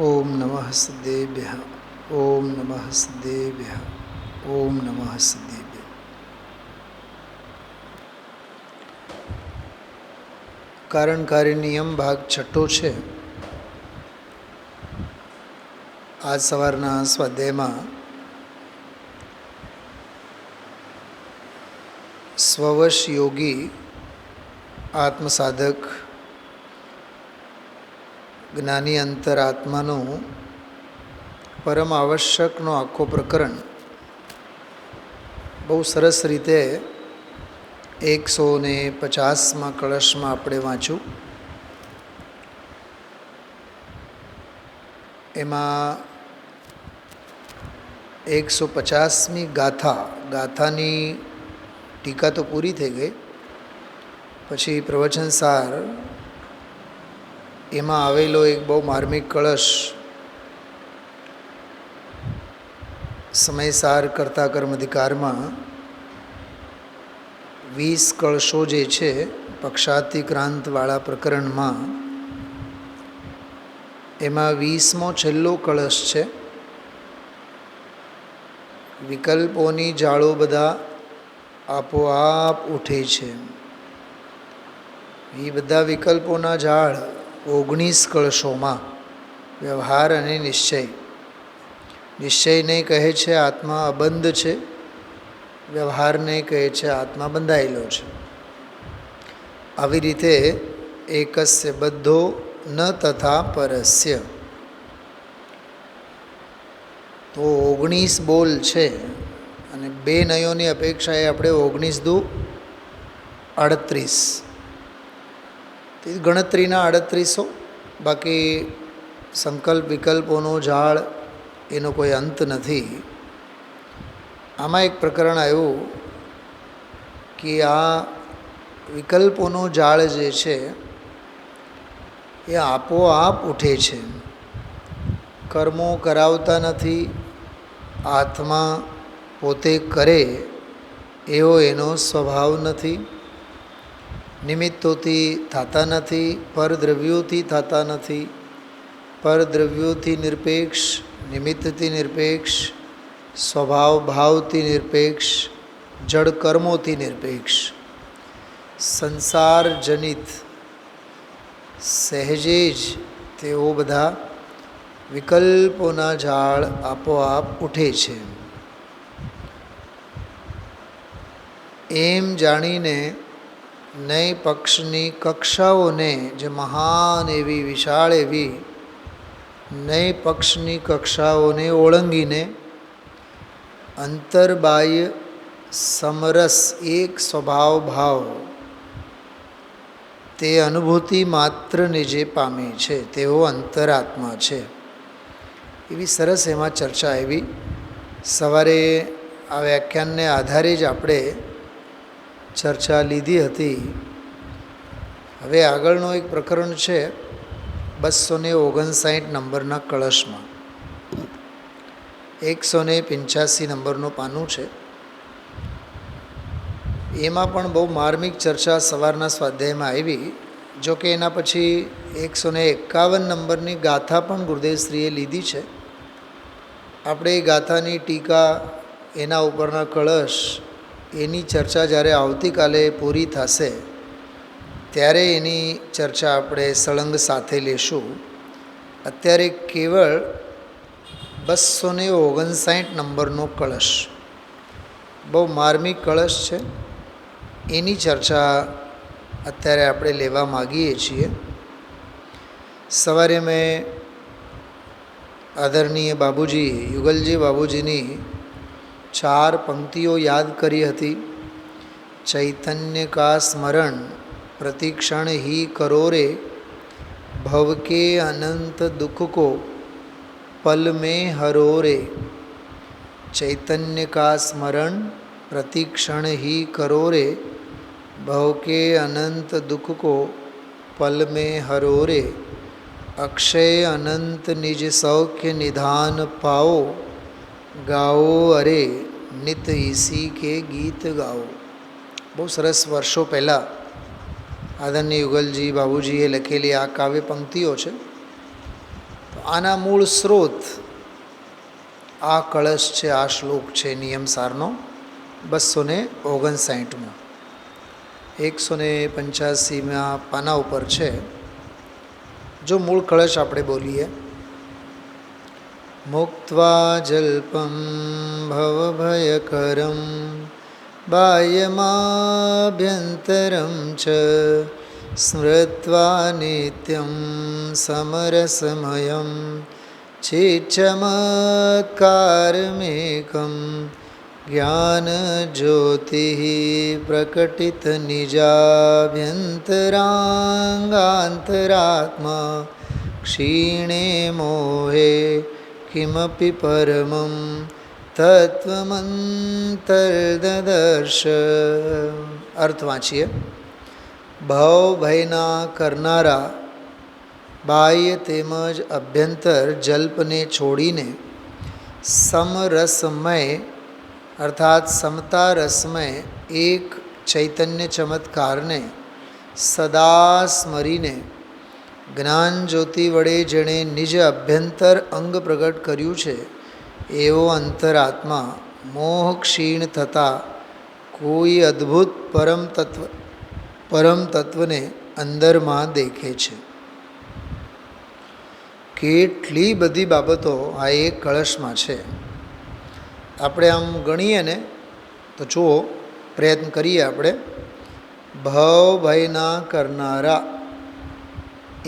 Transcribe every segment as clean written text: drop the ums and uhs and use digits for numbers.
ઓમ નમઃ સિદ્ધેભ્યઃ. ઓમ નમઃ સિદ્ધેભ્યઃ. ઓમ નમઃ સિદ્ધેભ્યઃ. કારણકારી નિયમ ભાગ છઠ્ઠો છે. આજ સવારના સ્વાધ્યાયમાં સ્વવશ યોગી આત્મસાધક જ્ઞાની અંતરાત્માનું પરમ આવશ્યકનો આખો પ્રકરણ બહુ સરસ રીતે 150માં કળશમાં આપણે વાંચ્યું. એમાં 150મી ગાથાની ટીકા તો પૂરી થઈ ગઈ. પછી પ્રવચનસાર એમાં આવેલો એક બહુ માર્મિક કળશ, સમયસાર કર્તા કર્મધિકારમાં 20 કળશો જે છે પક્ષાતિક્રાંતવાળા પ્રકરણમાં, એમાં 20મો છેલ્લો કળશ છે. વિકલ્પોની જાળો બધા આપોઆપ ઉઠે છે. એ બધા વિકલ્પોના ઝાડ 19 કળશોમાં વ્યવહાર અને નિશ્ચય. નિશ્ચયને કહે છે આત્મા અબંધ છે, વ્યવહારને કહે છે આત્મા બંધાયેલો છે. આવી રીતે એકસ્ય બધ્ધો ન તથા પરસ્ય. તો 19 બોલ છે અને 2 નયોની અપેક્ષાએ આપણે 19 દુ 38. ગણતરીના 3800. બાકી સંકલ્પ વિકલ્પોનો ઝાડ એનો કોઈ અંત નથી. આમાં એક પ્રકરણ આવ્યું કે આ વિકલ્પોનો ઝાડ જે છે એ આપોઆપ ઉઠે છે. કર્મો કરાવતા નથી, આત્મા પોતે કરે એવો એનો સ્વભાવ નથી. નિમિત્તોથી થતા નથી, પરદ્રવ્યોથી થતા નથી. પરદ્રવ્યોથી નિરપેક્ષ, નિમિત્તથી નિરપેક્ષ, સ્વભાવ ભાવથી નિરપેક્ષ, જડ કર્મોથી નિરપેક્ષ. સંસારજનિત સહેજે જ તેઓ બધા વિકલ્પોના ઝાડ આપોઆપ ઉઠે છે. એમ જાણીને નય પક્ષની કક્ષાઓને, જે મહાન એવી વિશાળ એવી નય પક્ષની કક્ષાઓને ઓળંગીને અંતર્બાહ્ય સમરસ એક સ્વભાવ ભાવ તે અનુભૂતિ માત્રને જે પામે છે તેઓ અંતરાત્મા છે. એવી સરસ એમાં ચર્ચા આવી. સવારે આ વ્યાખ્યાનને આધારે જ આપણે ચર્ચા લીધી હતી. હવે આગળનો એક પ્રકરણ છે 259 નંબરના કળશમાં. 185 નંબરનું પાનું છે. એમાં પણ બહુ માર્મિક ચર્ચા સવારના સ્વાધ્યાયમાં આવી. જોકે એના પછી 151 નંબરની ગાથા પણ ગુરુદેવશ્રીએ લીધી છે. આપણે એ ગાથાની ટીકા, એના ઉપરના કળશ, એની ચર્ચા જ્યારે આવતીકાલે પૂરી થશે ત્યારે એની ચર્ચા આપણે સળંગ સાથે લેશું. અત્યારે કેવળ 259 નંબરનો કળશ, બહુ માર્મિક કળશ છે, એની ચર્ચા અત્યારે આપણે લેવા માગીએ છીએ. સવારે મેં આદરણીય બાબુજી, યુગલજી બાબુજીની 4 પંક્તિઓ યાદ કરી હતી. ચૈતન્ય કા સ્મરણ પ્રતિક્ષણ હી કરો રે, ભવ કે અનંત દુઃખ કો પલ में हरो रे. चैतन्य का स्मरण प्रतिक्षण ही करो रे, भव के अनंत दुख को पल में हरो रे. अक्षय अनंत निज सौख्य निधान पाओ, गाओ अरे नित इसी के गीत गाओ. બહુ સરસ વર્ષો પહેલાં આદરણીય યુગલજી બાબુજીએ લખેલી આ કાવ્ય પંક્તિઓ છે. તો આના મૂળ સ્ત્રોત આ કળશ છે, આ શ્લોક છે નિયમસારનો 259માં 185માં પાના ઉપર છે. જો મૂળ કળશ આપણે બોલીએ, મુક્ત્વા જલ્પમ ભવભયકરમ બાહ્યમાભ્યંતરમ ચ સ્મૃત્વા નિત્યમ સમરસમયમ ચિચમત્કારમેકમ જ્ઞાનજ્યોતિ પ્રકટિત નિજાભ્યંતરાંગાંતરાત્મા ક્ષીણે મોહે કિમપિ પરમં તત્વમંતર્દદર્શ. અર્થ વાંચીએ. ભાવ ભયના કરનારા બાહ્ય તેમજ અભ્યંતર જલ્પને છોડીને સમરસમય અર્થાત સમતા રસમય એક ચૈતન્ય ચમત્કારને સદા સ્મરીને જ્ઞાન જ્યોતિ વડે જેણે નિજ અભ્યંતર અંગ પ્રગટ કર્યું છે એવો અંતરાત્મા મોહ ક્ષીણ થતાં કોઈ અદ્ભુત પરમ તત્વને અંદરમાં દેખે છે. કેટલી બધી બાબતો આ એક કળશમાં છે. આપણે આમ ગણીએ ને તો જુઓ, પ્રયત્ન કરીએ આપણે. ભવ ભયના કરનારા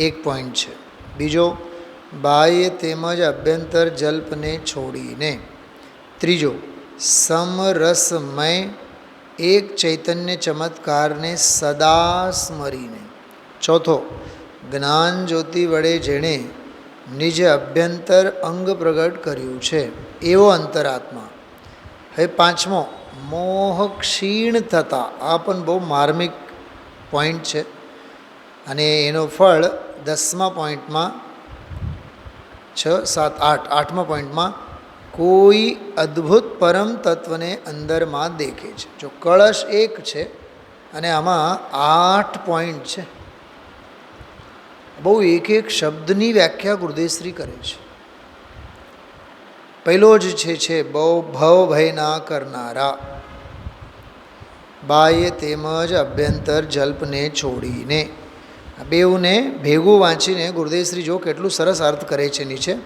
એક પોઈન્ટ છે. બીજો, બાહ્ય તેમજ અભ્યંતર જલ્પને છોડીને. ત્રીજો, સમરસમય એક ચૈતન્ય ચમત્કારને સદા સ્મરીને. ચોથો, જ્ઞાન જ્યોતિ વડે જેણે નિજ અભ્યંતર અંગ પ્રગટ કર્યું છે એવો અંતરાત્મા. હવે પાંચમો, મોહ ક્ષીણ થતાં. આ પણ બહુ માર્મિક પોઈન્ટ છે અને એનો ફળ 10મા પોઈન્ટમાં 6, 7, 8 8મા પોઈન્ટમાં કોઈ અદ્ભુત પરમ તત્વને અંદરમાં દેખે છે. જો કળશ એક છે અને આમાં 8 પોઈન્ટ છે. બહુ એક એક શબ્દની વ્યાખ્યા ગુરુદેવશ્રી કરે છે. પહેલો જ છે બહુ ભવ ભયના કરનારા, બાહ્ય તેમજ અભ્યંતર જલ્પને છોડીને. આ બેઉને ભેગું વાંચીને ગુરુદેવશ્રી જો કેટલું સરસ અર્થ કરે છે નીચે.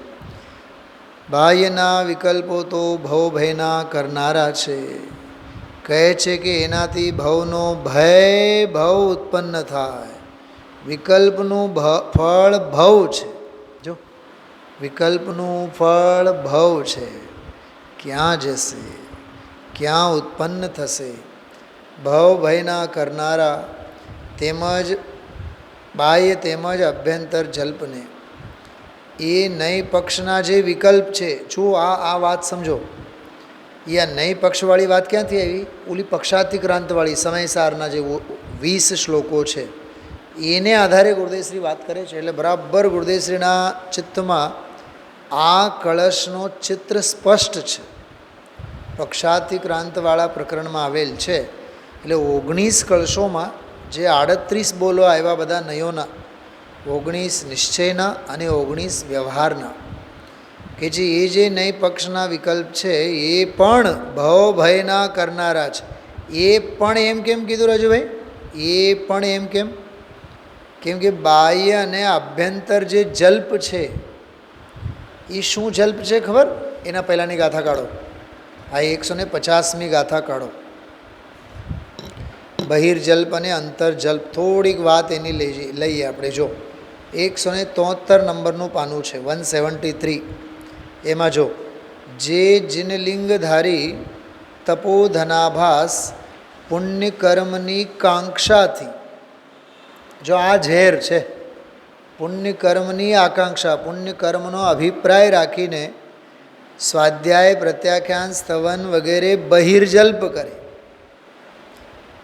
બાહ્યના વિકલ્પો તો ભવ ભયના કરનારા છે. કહે છે કે એનાથી ભવનો ભવ ઉત્પન્ન થાય. વિકલ્પનું ફળ ભવ છે. જો વિકલ્પનું ફળ ભવ છે. ક્યાં જશે, ક્યાં ઉત્પન્ન થશે? ભવ ભયના કરનારા તેમજ બાહ્ય તેમજ અભ્યંતર જલ્પને એ નય પક્ષના જે વિકલ્પ છે. જુઓ આ વાત સમજો. એ આ નય પક્ષવાળી વાત ક્યાંથી આવી? ઓલી પક્ષાતિક્રાંતવાળી સમયસારના જે 20 શ્લોકો છે એને આધારે ગુરુદેવશ્રી વાત કરે છે. એટલે બરાબર ગુરુદેવશ્રીના ચિત્તમાં આ કળશનો ચિત્ર સ્પષ્ટ છે. પક્ષાતિક્રાંતવાળા પ્રકરણમાં આવેલ છે. એટલે 19 કળશોમાં જે 38 બોલો આવ્યા બધા નયોના, 19 નિશ્ચયના અને 19 વ્યવહારના, કે જે નય પક્ષના વિકલ્પ છે એ પણ ભવ ભયના કરનારા છે. એ પણ એમ કેમ કીધું રાજુભાઈ? એ પણ એમ કેમ? કેમ કે બાહ્ય અને આભ્યંતર જે જલ્પ છે એ શું જલ્પ છે ખબર? એના પહેલાંની ગાથા કાઢો. આ 150મી ગાથા કાઢો. બહિર્જલ્પ અને અંતરજલ્પ. થોડીક વાત એની લઈએ આપણે. જો 173 નંબરનું પાનું છે, 173. એમાં જો, જે જિનલિંગધારી તપોધનાભાસ પુણ્યકર્મની કાંક્ષાથી. જો આ ઝેર છે, પુણ્યકર્મની આકાંક્ષા, પુણ્યકર્મનો અભિપ્રાય રાખીને સ્વાધ્યાય પ્રત્યાખ્યાન સ્તવન વગેરે બહિર્જલ્પ કરે.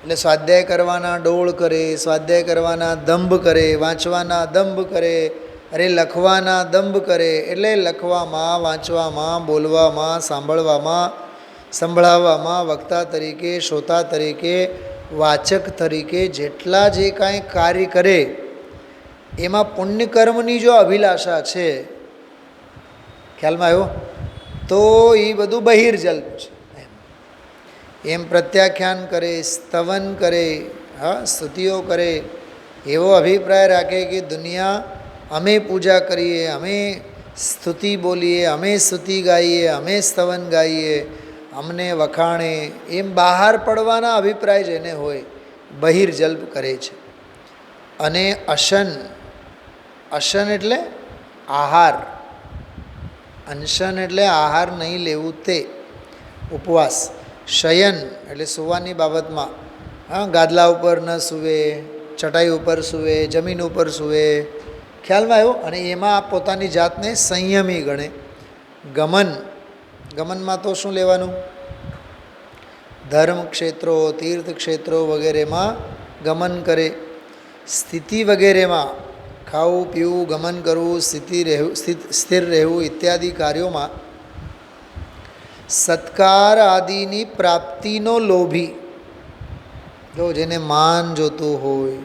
એટલે સ્વાધ્યાય કરવાના ડોળ કરે, સ્વાધ્યાય કરવાના દંભ કરે, વાંચવાના દંભ કરે, અરે લખવાના દંભ કરે. એટલે લખવામાં, વાંચવામાં, બોલવામાં, સાંભળવામાં, સંભળાવવામાં, વક્તા તરીકે, શ્રોતા તરીકે, વાચક તરીકે જેટલા જે કાંઈ કાર્ય કરે એમાં પુણ્યકર્મની જો અભિલાષા છે ખ્યાલમાં આવ્યો? તો એ બધું બહિર્જલ્પ છે. એમ પ્રત્યાખ્યાન કરે, સ્તવન કરે, હા, સ્તુતિઓ કરે, એવો અભિપ્રાય રાખે કે દુનિયા અમે પૂજા કરીએ, અમે સ્તુતિ બોલીએ, અમે સ્તુતિ ગાઈએ, અમે સ્તવન ગાઈએ, અમને વખાણે, એમ બહાર પડવાના અભિપ્રાય જેને હોય બહિર્જલ્પ કરે છે. અને અશન, અશન એટલે આહાર, અનશન એટલે આહાર નહીં લેવું તે, ઉપવાસ. શયન એટલે સૂવાની બાબતમાં, હા, ગાદલા ઉપર ન સૂવે, ચટાઈ ઉપર સૂવે, જમીન ઉપર સૂવે, ખ્યાલમાં આવ્યો? અને એમાં પોતાની જાતને સંયમી ગણે. ગમન, ગમનમાં તો શું લેવાનું? ધર્મ ક્ષેત્રો, તીર્થ ક્ષેત્રો વગેરેમાં ગમન કરે. સ્થિતિ વગેરેમાં ખાવું પીવું, ગમન કરવું, સ્થિર રહેવું ઇત્યાદિ કાર્યોમાં સત્કાર આદિની પ્રાપ્તિનો લોભી. જો જેને માન જોતું હોય,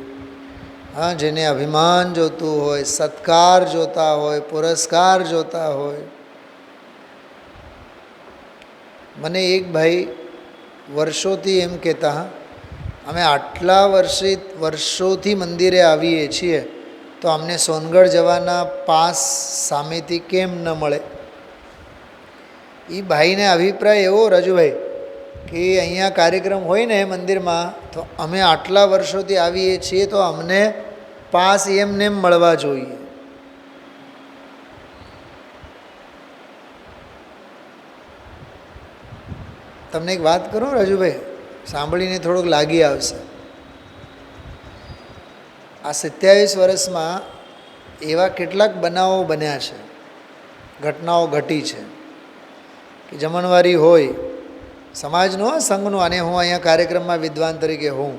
હા, જેને અભિમાન જોતું હોય, સત્કાર જોતા હોય, પુરસ્કાર જોતા હોય. મને એક ભાઈ વર્ષોથી એમ કહેતા, અમે આટલા વર્ષોથી મંદિરે આવીએ છીએ તો અમને સોનગઢ જવાના પાસ સામેથી કેમ ન મળે? એ ભાઈને અભિપ્રાય એવો, રાજુભાઈ, કે અહીંયા કાર્યક્રમ હોય ને મંદિરમાં તો અમે આટલા વર્ષોથી આવીએ છીએ તો અમને પાસ એમને મળવા જોઈએ. તમને એક વાત કરું રાજુભાઈ, સાંભળીને થોડુંક લાગી આવશે. આ 27 વર્ષમાં એવા કેટલાક બનાવો બન્યા છે, ઘટનાઓ ઘટી છે કે જમણવારી હોય સમાજનો, સંઘનો, અને હું અહીંયા કાર્યક્રમમાં વિદ્વાન તરીકે હોઉં,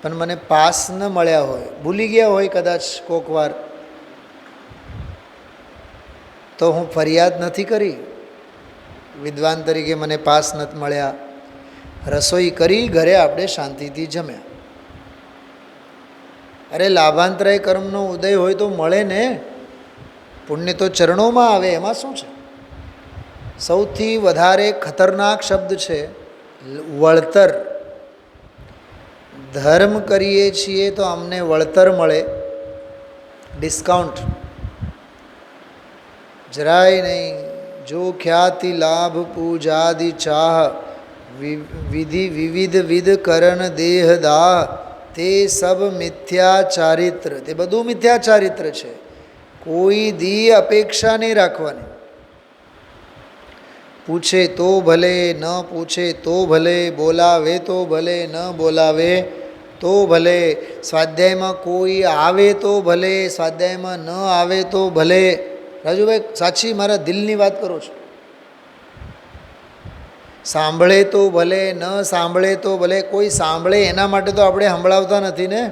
પણ મને પાસ ન મળ્યા હોય, ભૂલી ગયા હોય કદાચ કોક વાર, તો હું ફરિયાદ નથી કરી વિદ્વાન તરીકે મને પાસ નથી મળ્યા. રસોઈ કરી ઘરે આપણે શાંતિથી જમ્યા. અરે લાભાંતરાય કર્મનો ઉદય હોય તો મળે ને, પુણ્ય તો ચરણોમાં આવે, એમાં શું છે? સૌથી વધારે ખતરનાક શબ્દ છે વળતર. ધર્મ કરીએ છીએ તો અમને વળતર મળે, ડિસ્કાઉન્ટ જરાય નહીં. જો ખ્યાતિ લાભ પૂજાદિ ચાહ વિધિ વિવિધ વિધ કરણ દેહ દાહ તે સબ મિથ્યા ચારિત્ર. તે બધું મિથ્યા ચારિત્ર છે. કોઈ દી અપેક્ષા નહીં રાખવાની. પૂછે તો ભલે, ન પૂછે તો ભલે, બોલાવે તો ભલે, ન બોલાવે તો ભલે, સ્વાધ્યાયમાં કોઈ આવે તો ભલે, સ્વાધ્યાયમાં ન આવે તો ભલે. રાજુભાઈ, સાચી મારા દિલની વાત કરું છું. સાંભળે તો ભલે, ન સાંભળે તો ભલે. કોઈ સાંભળે એના માટે તો આપણે સંભળાવતા નથી ને.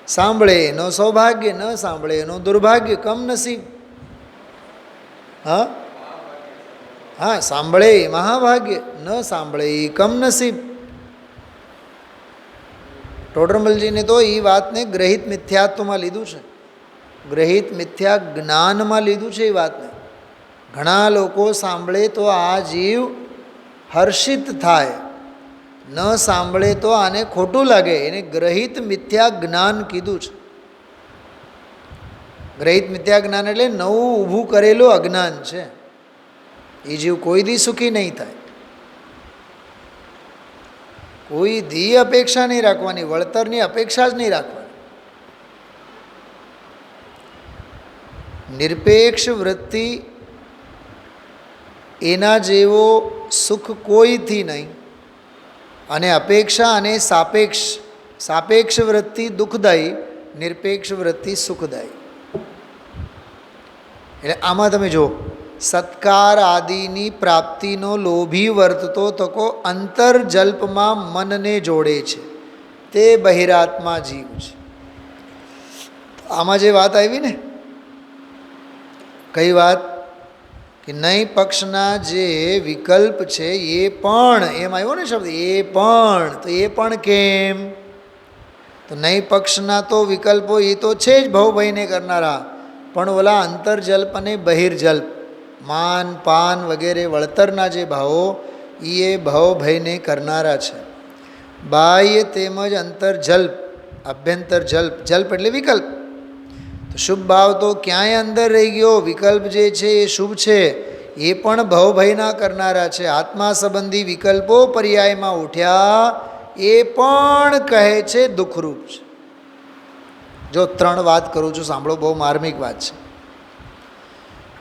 સાંભળે એનો સૌભાગ્ય, ન સાંભળે એનો દુર્ભાગ્ય, કમનસીબ. હા હા, સાંભળે એ મહાભાગ્ય, ન સાંભળે એ કમનસીબ. ટોડરમલજીને તો એ વાતને ગ્રહિત મિથ્યાત્વમાં લીધું છે, ગ્રહિત મિથ્યા જ્ઞાનમાં લીધું છે એ વાતને. ઘણા લોકો સાંભળે તો આ જીવ હર્ષિત થાય, ન સાંભળે તો આને ખોટું લાગે. એને ગ્રહિત મિથ્યા જ્ઞાન કીધું છે. ગ્રહિત મિથ્યા જ્ઞાન એટલે નવું ઊભું કરેલું અજ્ઞાન છે. એ જીવ કોઈ દી સુખી નહીં થાય. કોઈ દી અપેક્ષા નહીં રાખવાની, વળતરની અપેક્ષા જ નહીં રાખવાની. નિરપેક્ષ વૃત્તિ એના જેવો સુખ કોઈથી નહીં. અને અપેક્ષા અને સાપેક્ષ, સાપેક્ષ વૃત્તિ દુઃખદાયી, નિરપેક્ષ વૃત્તિ સુખદાયી. એટલે આમાં તમે જુઓ, સત્કાર આદિની પ્રાપ્તિનો લોભી વર્તતો તકો અંતરજલ્પમાં મનને જોડે છે, તે બહિરાત્મા જીવ છે. આમાં જે વાત આવી ને, કઈ વાત? કે નહીં પક્ષના જે વિકલ્પ છે એ પણ, એમ આવ્યો ને શબ્દ, એ પણ. તો એ પણ કેમ? તો નહીં પક્ષના તો વિકલ્પો એ તો છે જ ભવભયને કરનારા, પણ ઓલા અંતર્જલ્પ અને બહિર્જલ્પ, માન પાન વગેરે વળતરના જે ભાવો એ ભવ ભયને કરનારા છે. બાહ્ય તેમજ અંતર્જલ્પ, અભ્યંતર જલ્પ, જલ્પ એટલે વિકલ્પ. તો શુભ ભાવ તો ક્યાંય અંદર રહી ગયો, વિકલ્પ જે છે એ શુભ છે, એ પણ ભવભયના કરનારા છે. આત્મા સંબંધી વિકલ્પો પર્યાયમાં ઉઠ્યા એ પણ કહે છે દુઃખરૂપ છે. જો 3 વાત કરું છું, સાંભળો, બહુ માર્મિક વાત છે.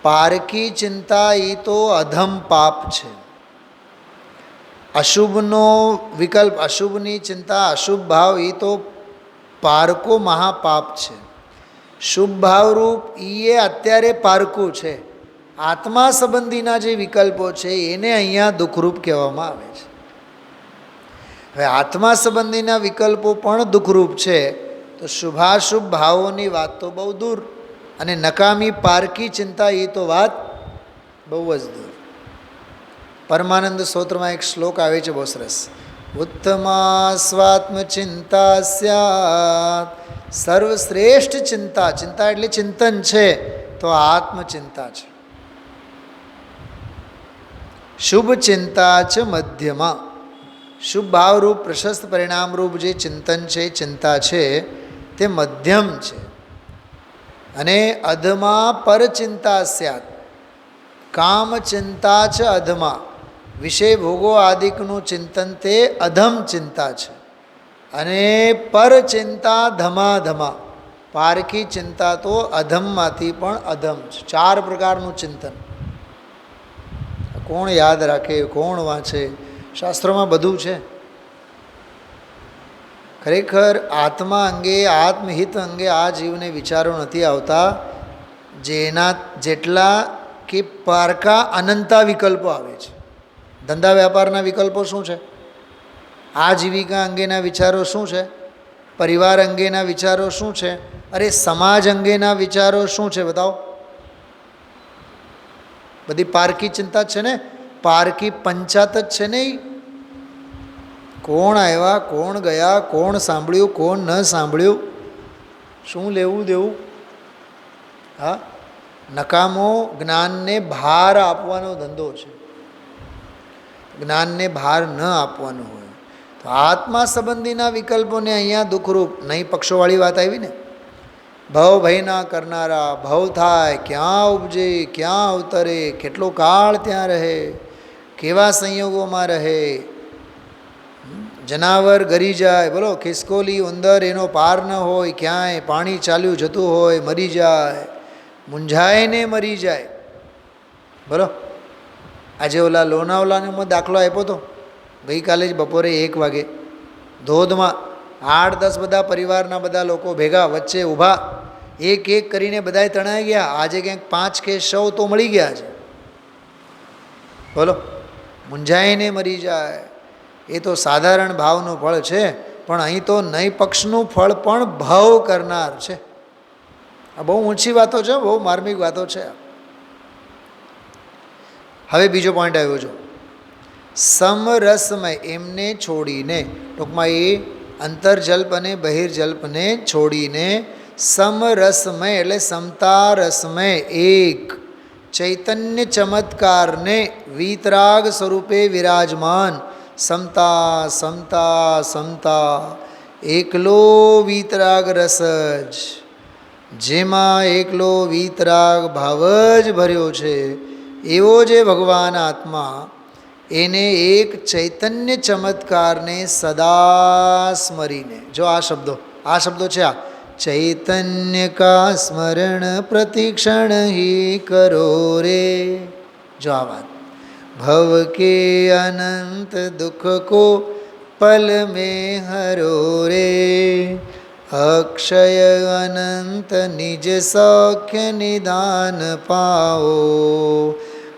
પારકી ચિંતા એ તો અધમ પાપ છે. અશુભનો વિકલ્પ, અશુભની ચિંતા, અશુભ ભાવ એ તો પારકો મહાપાપ છે. શુભ ભાવરૂપ એ અત્યારે પારકું છે. આત્મા સંબંધીના જે વિકલ્પો છે એને અહીંયા દુઃખરૂપ કહેવામાં આવે છે. હવે આત્મા સંબંધીના વિકલ્પો પણ દુઃખરૂપ છે, તો શુભાશુભ ભાવોની વાત તો બહુ દૂર, અને નકામી પારકી ચિંતા એ તો વાત બહુ જ દૂર. પરમાનંદ સ્તોત્રમાં એક શ્લોક આવે છે બહુ સરસ. ઉત્તમા સ્વાત્મ ચિંતા સ્યાત, સર્વશ્રેષ્ઠ ચિંતા, ચિંતા એટલે ચિંતન છે, તો આત્મચિંતા છે. શુભ ચિંતા છે મધ્યમાં, શુભ ભાવરૂપ પ્રશસ્ત પરિણામરૂપ જે ચિંતન છે, ચિંતા છે, તે મધ્યમ છે. અને અધમાં પરચિંતા સ્યાત, કામ ચિંતા છે અધમાં, વિષય ભોગો આદિકનું ચિંતન તે અધમ ચિંતા છે. અને પરચિંતા ધમાધમા, પારકી ચિંતા તો અધમમાંથી પણ અધમ છે. 4 પ્રકારનું ચિંતન. કોણ યાદ રાખે, કોણ વાંચે? શાસ્ત્રોમાં બધું છે. ખરેખર આત્મા અંગે, આત્મહિત અંગે આ જીવને વિચારો નથી આવતા, જેના જેટલા કે પારકા અનંતા વિકલ્પો આવે છે. ધંધા વ્યાપારના વિકલ્પો શું છે? આજીવિકા અંગેના વિચારો શું છે? પરિવાર અંગેના વિચારો શું છે? અરે સમાજ અંગેના વિચારો શું છે? બતાવો. બધી પારકી ચિંતા છે ને, પારકી પંચાત જ છે ને. કોણ આવ્યા, કોણ ગયા, કોણ સાંભળ્યું, કોણ ન સાંભળ્યું, શું લેવું દેવું. હા, નકામો જ્ઞાનને ભાર આપવાનો ધંધો છે. જ્ઞાનને ભાર ન આપવાનો હોય તો આત્મા સંબંધીના વિકલ્પોને અહીંયા દુઃખરૂપ નહીં. પક્ષોવાળી વાત આવી ને, ભવ ભયના કરનારા, ભવ થાય ક્યાં ઉપજે, ક્યાં અવતરે, કેટલો કાળ ત્યાં રહે, કેવા સંયોગોમાં રહે, જનાવર ગરી જાય, બોલો, ખિસકોલી ઉંદર એનો પાર ન હોય, ક્યાંય પાણી ચાલ્યું જતું હોય મરી જાય, મૂંઝાઈને મરી જાય. બોલો, આજે ઓલા લોનાવલાનો દાખલો આપ્યો હતો ગઈકાલે જ બપોરે 1 વાગે. ધોધમાં 8-10 બધા પરિવારના બધા લોકો ભેગા વચ્ચે ઊભા, એક એક કરીને બધાએ તણાઈ ગયા. આજે ક્યાંક 5 કે 6 તો મળી ગયા છે. બોલો, મૂંઝાઈને મરી જાય. એ તો સાધારણ ભાવનું ફળ છે, પણ અહીં તો નહીં પક્ષનું ફળ પણ ભાવ કરનાર છે. આ બહુ ઊંચી વાતો છે, બહુ માર્મિક વાતો છે. હવે બીજો પોઈન્ટ આવ્યો છે, સમરસમય, એમને છોડીને, ટૂંકમાં એ અંતર્જલ્પ અને બહિર્જલ્પને છોડીને સમરસમય એટલે સમતા રસમય એક ચૈતન્ય ચમત્કારને વીતરાગ સ્વરૂપે વિરાજમાન, સમતા સમતા સમતા, એકલો વીતરાગ રસ જ, જેમાં એકલો વીતરાગ ભાવ જ ભર્યો છે, એવો જે ભગવાન આત્મા, એને એક ચૈતન્ય ચમત્કારને સદા સ્મરીને. જો આ શબ્દો છે, આ ચૈતન્ય કા સ્મરણ પ્રતિક્ષણ હી કરો રે. જો આ વાત, ભવ કે અનંત દુઃખ કો પલ में हरो रे, अक्षय अनंत निज सौख्य निदान पाओ,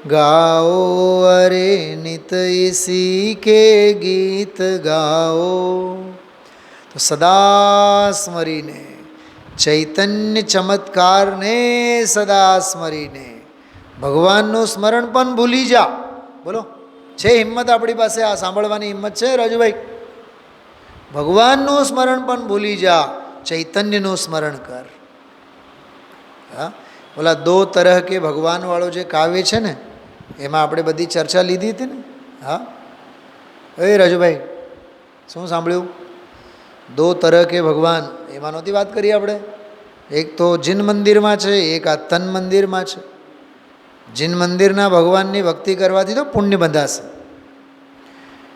गाओ अरे नित इसी के गीत गाओ. તો સદા સ્મરીને, ચૈતન્ય ચમત્કારને સદા સ્મરીને, ભગવાનનું સ્મરણ પણ ભૂલી જા. બોલો, છે હિંમત આપણી પાસે? આ સાંભળવાની હિંમત છે રાજુભાઈ? ભગવાનનું સ્મરણ પણ ભૂલી જા, ચૈતન્યનું સ્મરણ કર. હા, ઓલા દો તરહ કે ભગવાનવાળો જે કાવ્ય છે ને એમાં આપણે બધી ચર્ચા લીધી હતી ને. હા એ રાજુભાઈ શું સાંભળ્યું? દો તરહ કે ભગવાન એમાં નહોતી વાત કરી આપણે. એક તો જીન મંદિરમાં છે, એક આ તન મંદિરમાં છે. જીન મંદિરના ભગવાનની ભક્તિ કરવાથી તો પુણ્ય બંધાશે.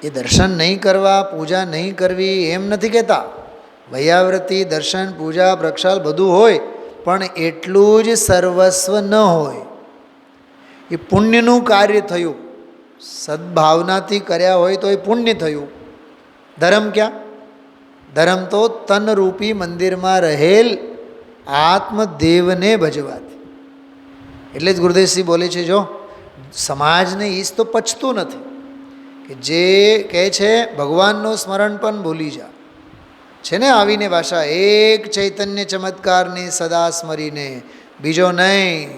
એ દર્શન નહીં કરવા, પૂજા નહીં કરવી એમ નથી કહેતા. વૈયાવૃત્તિ, દર્શન, પૂજા, પ્રક્ષાલ બધું હોય, પણ એટલું જ સર્વસ્વ ન હોય. એ પુણ્યનું કાર્ય થયું. સદભાવનાથી કર્યા હોય તો એ પુણ્ય થયું. ધર્મ ક્યાં? ધર્મ તો તનરૂપી મંદિરમાં રહેલ આત્મદેવને ભજવાથી. એટલે જ ગુરુદેવસિંહ બોલે છે, જો સમાજને ઈસ તો પચતું નથી કે જે કહે છે ભગવાનનું સ્મરણ પણ ભૂલી જા. છે ને આવીને ભાષા, એક ચૈતન્ય ચમત્કારને સદા સ્મરીને, બીજો નહીં.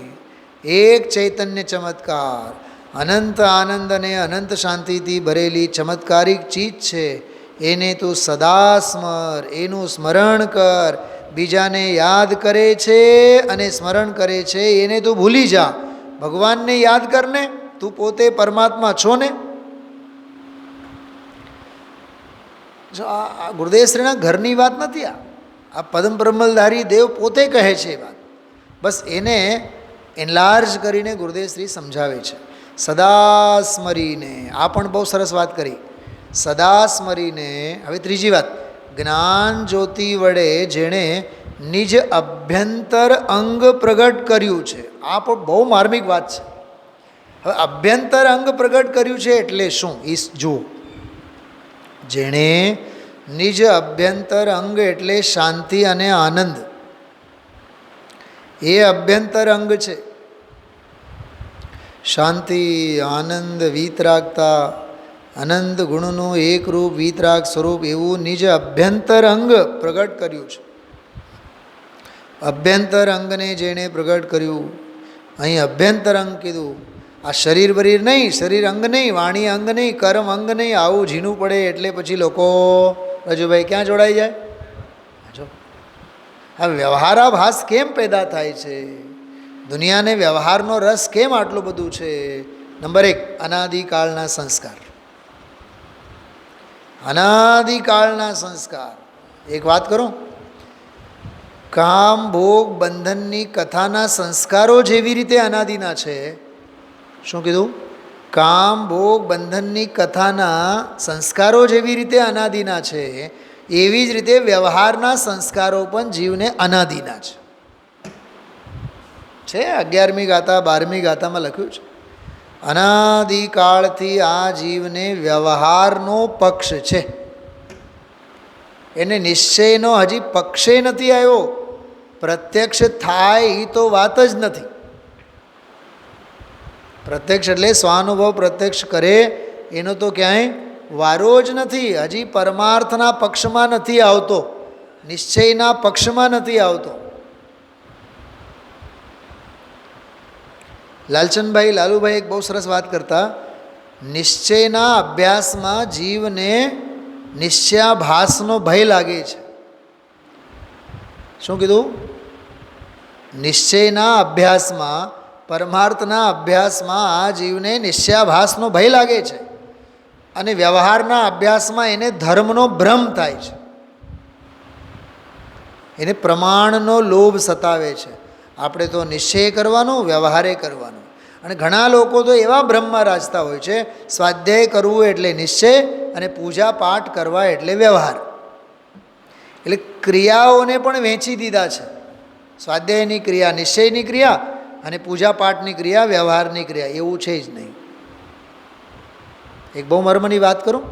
એક ચૈતન્ય ચમત્કાર અનંત આનંદ અને અનંત શાંતિથી ભરેલી ચમત્કારિક ચીજ છે. એને તું સદા સ્મર, એનું સ્મરણ કર. બીજાને યાદ કરે છે અને સ્મરણ કરે છે એને તું ભૂલી જા. ભગવાનને યાદ કરને, તું પોતે પરમાત્મા છો ને. જો આ ગુરુદેવશ્રીના ઘરની વાત નથી. આ પદમ બ્રહ્મલધારી દેવ પોતે કહે છે એ વાત. બસ એને એનલાર્જ કરીને ગુરુદેવશ્રી સમજાવે છે. સદા સ્મરીને, આ પણ બહુ સરસ વાત કરી. સદા સ્મરીને. હવે ત્રીજી વાત, જ્ઞાન જ્યોતિ વડે જેણે નિજ અભ્યંતર અંગ પ્રગટ કર્યું છે. આ પણ બહુ માર્મિક વાત છે. હવે અભ્યંતર અંગ પ્રગટ કર્યું છે એટલે શું? એ જુઓ. જેણે નિજ અભ્યંતર અંગ એટલે શાંતિ અને આનંદ, એ અભ્યંતર અંગ છે. શાંતિ, આનંદ, વીતરાગતા, અનંત ગુણનું એકરૂપ વીતરાગ સ્વરૂપ એવું નિજ અભ્યંતર અંગ પ્રગટ કર્યું છે. અભ્યંતર અંગને જેણે પ્રગટ કર્યું, અહીં અભ્યંતર અંગ કીધું. આ શરીર બરીર નહીં, શરીર અંગ નહીં, વાણી અંગ નહીં, કર્મ અંગ નહીં. આવું ઝીણું પડે એટલે પછી લોકો રજુભાઈ ક્યાં જોડાઈ જાય? જો આ વ્યવહારાભાસ કેમ પેદા થાય છે? દુનિયાને વ્યવહારનો રસ કેમ આટલું બધું છે? નંબર એક, અનાદિકાળના સંસ્કાર. અનાદિકાળના સંસ્કાર. એક વાત કરું, કામ ભોગ બંધનની કથાના સંસ્કારો જેવી રીતે અનાદિના છે. શું કીધું? કામ ભોગ બંધનની કથાના સંસ્કારો જેવી રીતે અનાદિના છે, એવી જ રીતે વ્યવહારના સંસ્કારો પણ જીવને અનાદિના છે. 11મી ગાથા 12મી ગાથામાં લખ્યું છે, અનાદિકાળથી આ જીવને વ્યવહારનો પક્ષ છે. એને નિશ્ચયનો હજી પક્ષે નથી આવ્યો. પ્રત્યક્ષ થાય એ તો વાત જ નથી. પ્રત્યક્ષ એટલે સ્વાનુભવ પ્રત્યક્ષ કરે એનો તો ક્યાંય વારો જ નથી. હજી પરમાર્થના પક્ષમાં નથી આવતો, નિશ્ચયના પક્ષમાં નથી આવતો. લાલચંદભાઈ લાલુભાઈ એક બહુ સરસ વાત કરતા, નિશ્ચયના અભ્યાસમાં જીવને નિશ્ચયાભાસનો ભય લાગે છે. શું કીધું? નિશ્ચયના અભ્યાસમાં, પરમાર્થના અભ્યાસમાં આ જીવને નિશ્ચયાભાસનો ભય લાગે છે. અને વ્યવહારના અભ્યાસમાં એને ધર્મનો ભ્રમ થાય છે, એને પ્રમાણનો લોભ સતાવે છે. આપણે તો નિશ્ચય કરવાનો, વ્યવહારે કરવાનો. અને ઘણા લોકો તો એવા બ્રહ્મમાં રાજતા હોય છે, સ્વાધ્યાય કરવું એટલે નિશ્ચય અને પૂજા પાઠ કરવા એટલે વ્યવહાર. એટલે ક્રિયાઓને પણ વહેંચી દીધા છે. સ્વાધ્યાયની ક્રિયા નિશ્ચયની ક્રિયા અને પૂજા પાઠની ક્રિયા વ્યવહારની ક્રિયા. એવું છે જ નહીં. એક બહુ મર્મની વાત કરું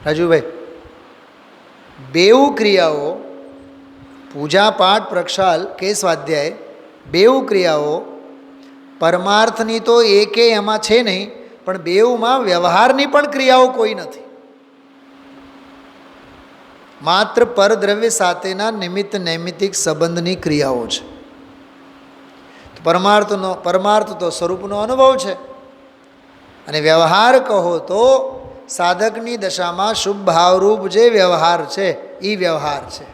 રાજુભાઈ, બેઉ ક્રિયાઓ પૂજા પાઠ પ્રક્ષાલ કે સ્વાધ્યાય, બેઉ ક્રિયાઓ પરમાર્થની તો એકે એમાં છે નહીં, પણ બેઉમાં વ્યવહારની પણ ક્રિયાઓ કોઈ નથી. માત્ર પરદ્રવ્ય સાથેના નિમિત્ત નૈમિત્તિક સંબંધની ક્રિયાઓ છે. પરમાર્થ તો સ્વરૂપનો અનુભવ છે. અને વ્યવહાર કહો તો સાધકની દશામાં શુભ ભાવરૂપ જે વ્યવહાર છે એ વ્યવહાર છે.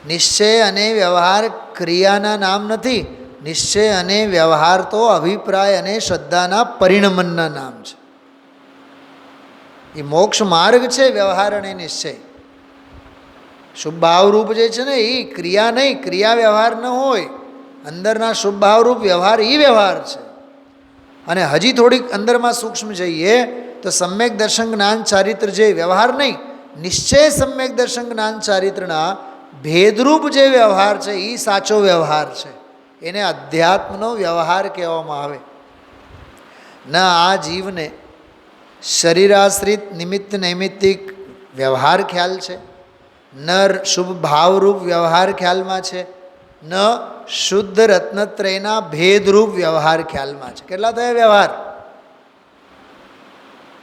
નિશ્ચય અને વ્યવહાર ક્રિયાના નામ નથી. નિશ્ચય અને વ્યવહાર તો અભિપ્રાય અને શ્રદ્ધાના પરિણમનના નામ છે. એ મોક્ષ માર્ગ છે વ્યવહાર અને નિશ્ચય. શુભ ભાવરૂપ જે છે ને એ ક્રિયા નહીં, ક્રિયા વ્યવહાર ન હોય. અંદરના શુભ ભાવરૂપ વ્યવહાર એ વ્યવહાર છે. અને હજી થોડીક અંદરમાં સૂક્ષ્મ જઈએ તો સમ્યક દર્શન જ્ઞાન ચારિત્ર જે વ્યવહાર નહીં, નિશ્ચય સમ્યક દર્શન જ્ઞાન ચારિત્રના ભેદરૂપ જે વ્યવહાર છે એ સાચો વ્યવહાર છે. એને અધ્યાત્મનો વ્યવહાર કહેવામાં આવે. ન આ જીવને શરીરાશ્રિત નિમિત્ત નૈમિત્તિક વ્યવહાર ખ્યાલ છે, ન શુભ ભાવરૂપ વ્યવહાર ખ્યાલમાં છે, ન શુદ્ધ રત્નત્રયના ભેદરૂપ વ્યવહાર ખ્યાલમાં છે. કેટલા થયા વ્યવહાર?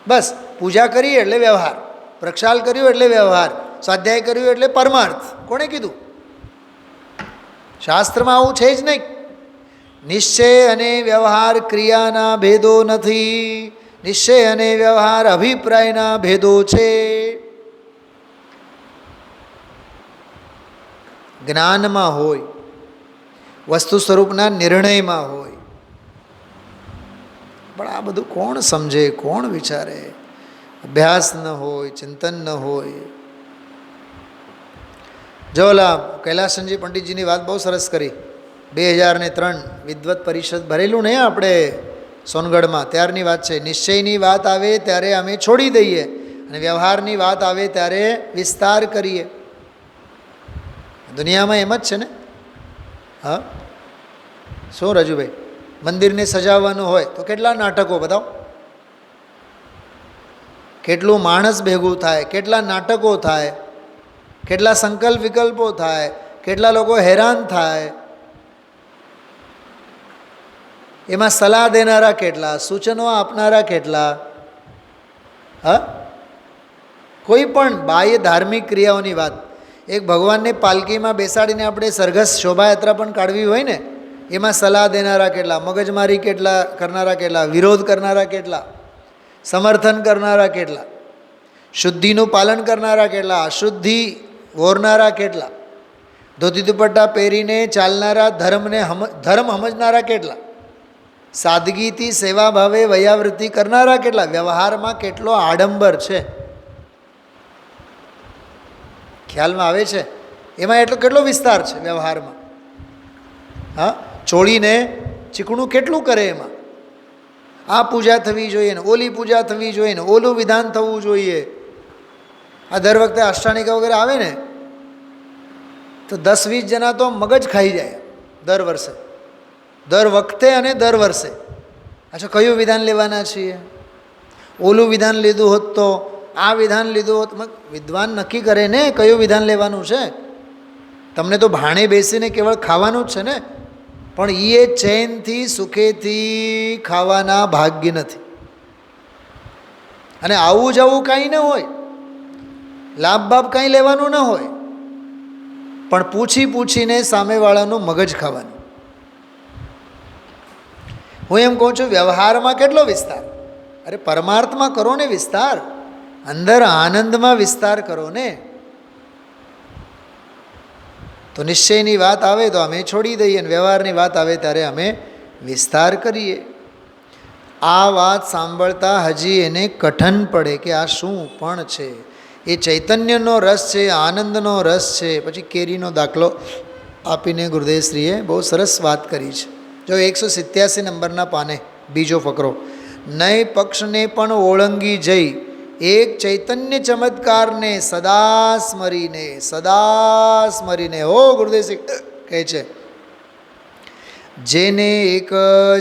બસ પૂજા કરી એટલે વ્યવહાર, પ્રક્ષાલ કર્યું એટલે વ્યવહાર, સ્વાધ્યાય કર્યું એટલે પરમાર્થ. કોણે કીધું? શાસ્ત્રમાં આવું છે જ નહીં. નિશ્ચય અને વ્યવહાર ક્રિયાના ભેદો નથી, નિશ્ચય અને વ્યવહાર અભિપ્રાયના ભેદો છે. જ્ઞાનમાં હોય, વસ્તુ સ્વરૂપના નિર્ણયમાં હોય, પણ આ બધું કોણ સમજે, કોણ વિચારે? અભ્યાસ ન હોય, ચિંતન ન હોય. જો ઓલા કૈલાસનજી પંડિતજીની વાત બહુ સરસ કરી. 2003 વિદ્વત પરિષદ ભરેલું ને આપણે સોનગઢમાં, ત્યારની વાત છે. નિશ્ચયની વાત આવે ત્યારે અમે છોડી દઈએ અને વ્યવહારની વાત આવે ત્યારે વિસ્તાર કરીએ. દુનિયામાં એમ જ છે ને. હા, શું રાજુભાઈ? મંદિરને સજાવવાનું હોય તો કેટલા નાટકો બતાવો, કેટલું માણસ ભેગું થાય, કેટલા નાટકો થાય, કેટલા સંકલ્પ વિકલ્પો થાય, કેટલા લોકો હેરાન થાય. એમાં સલાહ દેનારા કેટલા, સૂચનો આપનારા કેટલા. હા, કોઈ પણ બાહ્ય ધાર્મિક ક્રિયાઓની વાત, એક ભગવાનને પાલકીમાં બેસાડીને આપણે સરઘસ શોભાયાત્રા પણ કાઢવી હોય ને, એમાં સલાહ દેનારા કેટલા, મગજમારી કેટલા કરનારા કેટલા, વિરોધ કરનારા કેટલા, સમર્થન કરનારા કેટલા, શુદ્ધિનું પાલન કરનારા કેટલા, અશુદ્ધિ વોરનારા કેટલા, ધોતી દુપટ્ટા પહેરીને ચાલનારા ધર્મ સમજનારા કેટલા, સાદગીથી સેવા ભાવે વયાવૃત્તિ કરનારા કેટલા. વ્યવહારમાં કેટલો આડંબર છે ખ્યાલમાં આવે છે. એમાં એટલો કેટલો વિસ્તાર છે વ્યવહારમાં. હા, ચોળીને ચીકણું કેટલું કરે એમાં. આ પૂજા થવી જોઈએ ને ઓલી પૂજા થવી જોઈએ ને ઓલું વિધાન થવું જોઈએ. આ દર વખતે અષ્ટાનિકા વગેરે આવે ને તો 10-20 જણા તો મગજ ખાઈ જાય દર વર્ષે, દર વખતે અને દર વર્ષે. અચ્છા, કયું વિધાન લેવાના છીએ? ઓલું વિધાન લીધું હોત તો, આ વિધાન લીધું હોત. વિદ્વાન નક્કી કરે ને કયું વિધાન લેવાનું છે. તમને તો ભાણે બેસીને કેવળ ખાવાનું જ છે ને, પણ એ ચૈનથી સુખેથી ખાવાના ભાગ્ય નથી. અને આવું જવું કાંઈ ન હોય, લાભ બાપ કાંઈ લેવાનું ન હોય, પણ પૂછી પૂછીને સામેવાળાનું મગજ ખાવાનું. હું એમ કહું છું વ્યવહારમાં કેટલો વિસ્તાર. અરે પરમાર્થમાં કરો ને વિસ્તાર, અંદર આનંદમાં વિસ્તાર કરો ને. તો નિશ્ચયની વાત આવે તો અમે છોડી દઈએ અને વ્યવહારની વાત આવે ત્યારે અમે વિસ્તાર કરીએ. આ વાત સાંભળતા હજી એને કઠણ પડે કે આ શું પણ છે. એ ચૈતન્યનો રસ છે, આનંદનો રસ છે. પછી કેરીનો દાખલો આપીને ગુરુદેવશ્રીએ બહુ સરસ વાત કરી છે. જો 187 નંબરના પાને બીજો ફકરો. નય પક્ષને પણ ઓળંગી જઈ એક ચૈતન્ય ચમત્કારને સદા સ્મરીને હો ગુરુદેવશ્રી કહે છે, જેને એક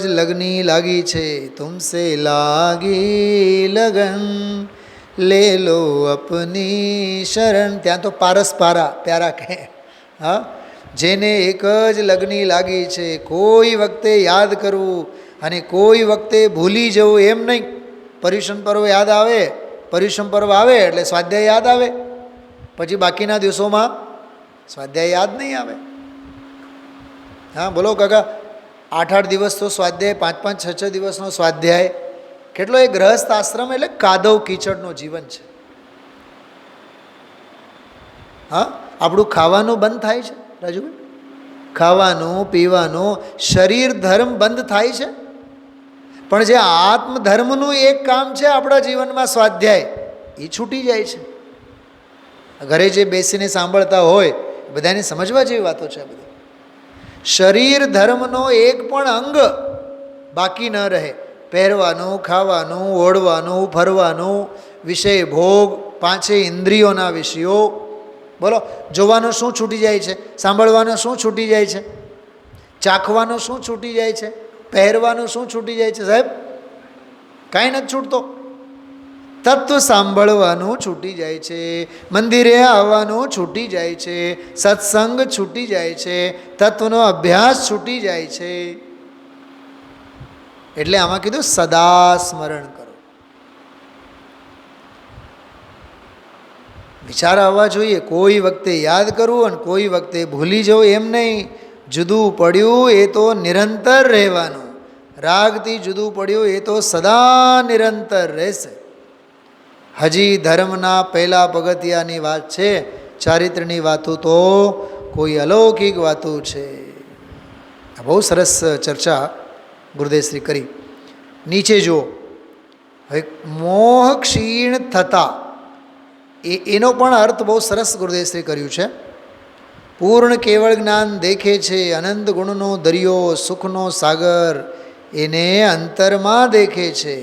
જ લગની લાગી છે, તુમસે લાગી લગન લે લો અપની શરણ. ત્યાં તો પારસ પ્યારા કહે. હા, જેને એક જ લગની લાગી છે, કોઈ વખતે યાદ કરવું અને કોઈ વખતે ભૂલી જવું એમ નહીં. પર્યુષણ પર્વ યાદ આવે, પર્યુષણ પર્વ આવે એટલે સ્વાધ્યાય યાદ આવે, પછી બાકીના દિવસોમાં સ્વાધ્યાય યાદ નહીં આવે. હા બોલો કાકા, 8-8 દિવસ તો સ્વાધ્યાય, 5-5, 6-6 દિવસનો સ્વાધ્યાય. કેટલો એ ગ્રહસ્થ આશ્રમ એટલે કાદવ કીચડનું જીવન છે. હા, આપણું ખાવાનું બંધ થાય છે રાજુભાઈ. ખાવાનું પીવાનું શરીર ધર્મ બંધ થાય છે, પણ જે આત્મધર્મનું એક કામ છે આપણા જીવનમાં સ્વાધ્યાય, એ છૂટી જાય છે. ઘરે જે બેસીને સાંભળતા હોય બધાને સમજવા જેવી વાતો છે આ બધી. શરીર ધર્મનો એક પણ અંગ બાકી ન રહે. પહેરવાનું, ખાવાનું, ઓઢવાનું, ફરવાનું, વિષય ભોગ, પાંચે ઇન્દ્રિયોના વિષયો. બોલો, જોવાનું શું છૂટી જાય છે? સાંભળવાનું શું છૂટી જાય છે? ચાખવાનું શું છૂટી જાય છે? પહેરવાનું શું છૂટી જાય છે? સાહેબ, કાંઈ નથી છૂટતો. તત્વ સાંભળવાનું છૂટી જાય છે, મંદિરે આવવાનું છૂટી જાય છે, સત્સંગ છૂટી જાય છે, તત્વનો અભ્યાસ છૂટી જાય છે. એટલે આમાં કીધું સદા સ્મરણ કરો. વિચાર આવવા જોઈએ. કોઈ વખતે યાદ કરવું અને કોઈ વખતે ભૂલી જવું એમ નહીં. જુદું પડ્યું એ તો નિરંતર રહેવાનું. રાગથી જુદું પડ્યું એ તો સદા નિરંતર રહેશે. હજી ધર્મના પહેલા પગથિયાની વાત છે, ચારિત્રની વાતો તો કોઈ અલૌકિક વાતો છે. બહુ સરસ ચર્ચા ગુરુદેવશ્રી કરી. નીચે જુઓ, હવે મોહ ક્ષીણ થતા એનો પણ અર્થ બહુ સરસ ગુરુદેવશ્રી કર્યું છે. પૂર્ણ કેવળ જ્ઞાન દેખે છે, અનંત ગુણનો દરિયો, સુખનો સાગર એને અંતરમાં દેખે છે.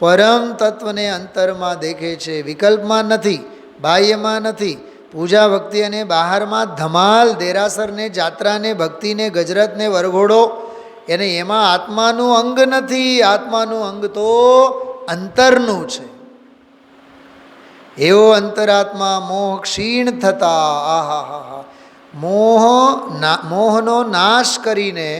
પરમ તત્વને અંતરમાં દેખે છે, વિકલ્પમાં નથી, બાહ્યમાં નથી. પૂજા ભક્તિ અને બહારમાં ધમાલ, દેરાસરને, જાત્રાને, ભક્તિને, ગજરાતને, વરઘોડો એને એમાં આત્માનું અંગ નથી. આત્માનું અંગ તો અંતરનું છે. એવો અંતરાત્મા મોહ ક્ષીણ થતા, આહા મોહનો નાશ કરીને,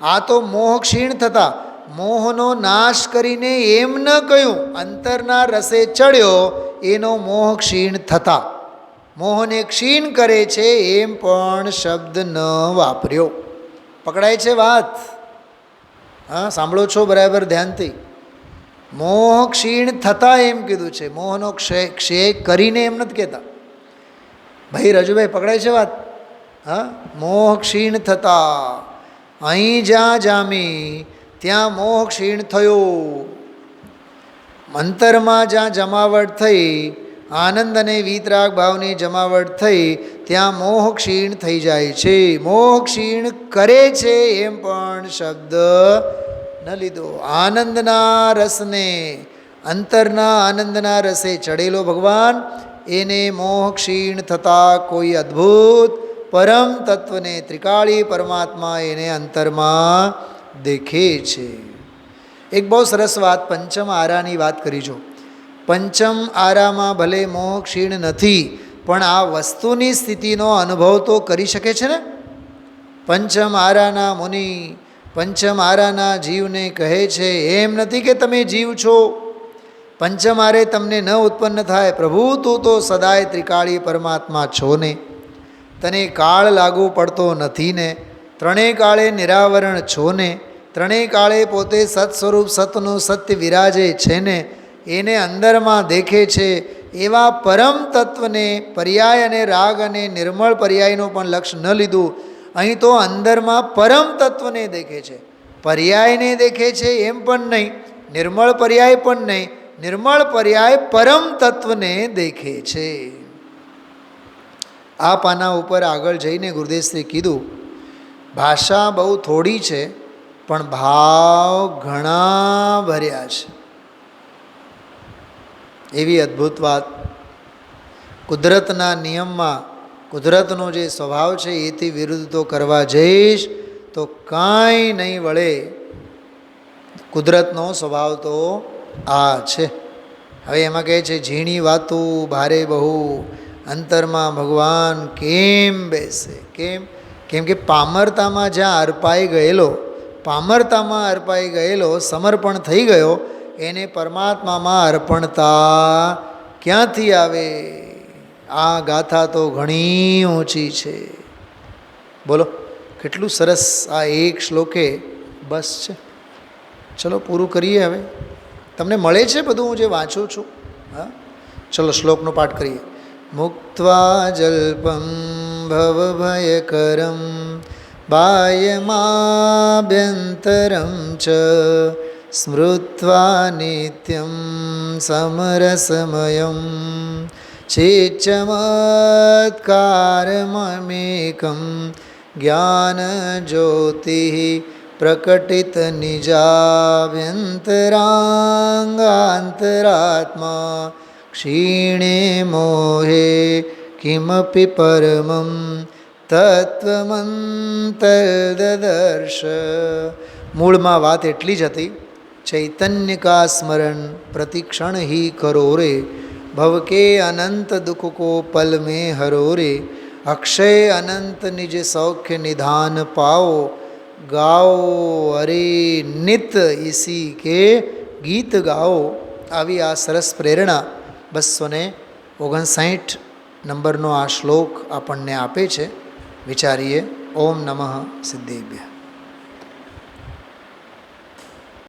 આ તો મોહ ક્ષીણ થતા, મોહનો નાશ કરીને એમ ન કહ્યું, અંતરના રસે ચડ્યો એનો મોહ ક્ષીણ થતા. મોહને ક્ષીણ કરે છે એમ પણ શબ્દ ન વાપર્યો. પકડાય છે વાત? હા, સાંભળો છો બરાબર ધ્યાનથી. મોહ ક્ષીણ થતાં એમ કીધું છે, મોહનો ક્ષય કરીને એમ નથી કહેતા. ભાઈ રજુભાઈ, પકડાય છે વાત? હા, મોહ ક્ષીણ થતાં. અહીં જ્યાં જામી ત્યાં મોહ ક્ષીણ થયો. અંતરમાં જ્યાં જમાવટ થઈ, આનંદ અને વિતરાગ ભાવની જમાવટ થઈ, ત્યાં મોહ ક્ષીણ થઈ જાય છે. મોહ ક્ષીણ કરે છે એમ પણ શબ્દ ન લીધો. આનંદના રસને, અંતરના આનંદના રસે ચડેલો ભગવાન, એને મોહ ક્ષીણ થતાં કોઈ અદ્ભુત પરમ તત્વને, ત્રિકાળી પરમાત્મા એને અંતરમાં દેખે છે. એક બહુ સરસ વાત પંચમ આરાની વાત કરી જો. પંચમ આરામાં ભલે મોહ ક્ષીણ નથી, પણ આ વસ્તુની સ્થિતિનો અનુભવ તો કરી શકે છે ને. પંચમ આરાના મુનિ, પંચમ આરાના જીવને કહે છે, એમ નથી કે તમે જીવ છો, પંચમ આરે તમને ન ઉત્પન્ન થાય. પ્રભુ તું તો સદાય ત્રિકાળી પરમાત્મા છો ને, તને કાળ લાગુ પડતો નથી ને, ત્રણેય કાળે નિરાવરણ છો ને, ત્રણેય કાળે પોતે સત સ્વરૂપ સતનું સત્ય વિરાજે છે ને, એને અંદરમાં દેખે છે. એવા પરમ તત્વને પર્યાય અને રાગ અને નિર્મળ પર્યાયનું પણ લક્ષ્ય ન લીધું. અહીં તો અંદરમાં પરમ તત્વને દેખે છે. પર્યાયને દેખે છે એમ પણ નહીં, નિર્મળ પર્યાય પણ નહીં, નિર્મળ પર્યાય પરમ તત્વને દેખે છે. આ પાના ઉપર આગળ જઈને ગુરુદેવશ્રી કીધું, ભાષા બહુ થોડી છે પણ ભાવ ઘણા ભર્યા છે. એવી અદ્ભુત વાત. કુદરતના નિયમમાં, કુદરતનો જે સ્વભાવ છે એથી વિરુદ્ધ તો કરવા જઈશ તો કાંઈ નહીં વળે. કુદરતનો સ્વભાવ તો આ છે. હવે એમાં કહે છે, ઝીણી વાતું ભારે બહુ, અંતરમાં ભગવાન કેમ બેસે? કેમ? કેમ કે પામરતામાં જ્યાં અર્પાઈ ગયેલો, પામરતામાં અર્પાઈ ગયેલો, સમર્પણ થઈ ગયો, એને પરમાત્મામાં અર્પણતા ક્યાંથી આવે? આ ગાથા તો ઘણી ઊંચી છે. બોલો, કેટલું સરસ આ એક શ્લોકે બસ છે. ચલો પૂરું કરીએ. હવે તમને મળે છે બધું હું જે વાંચું છું? હા, ચલો શ્લોકનો પાઠ કરીએ. મુક્ત્વા જલ્પમ ભવભયકરમ બાહ્યમાભ્યંતરં ચ સ્મૃત્વા નિત્યં સમરસમયં ચેચ્ચમત્કારમમેકં જ્ઞાનજ્યોતિ પ્રકટિત નિજાભ્યંતરાંગાંતરાત્મા ક્ષીણે મોહે કિમપિ પરમં તત્વમંતર્દદર્શ. મૂળમાં વાત એટલી જ હતી, ચૈતન્ય કા સ્મરણ પ્રતિક્ષણ હી કરો રે, ભવકે અનંત દુઃખ કો પલ में हरो रे, અક્ષય અનંત નિજ સૌખ્ય નિધાન પાઓ, ગાઓ અરે નિત ઇસી કે ગીત ગાઓ. આવી આ સરસ પ્રેરણા 259 નંબરનો આ શ્લોક આપણને આપે છે. વિચારીએ. ઓમ નમઃ સિદ્ધેભ્યઃ.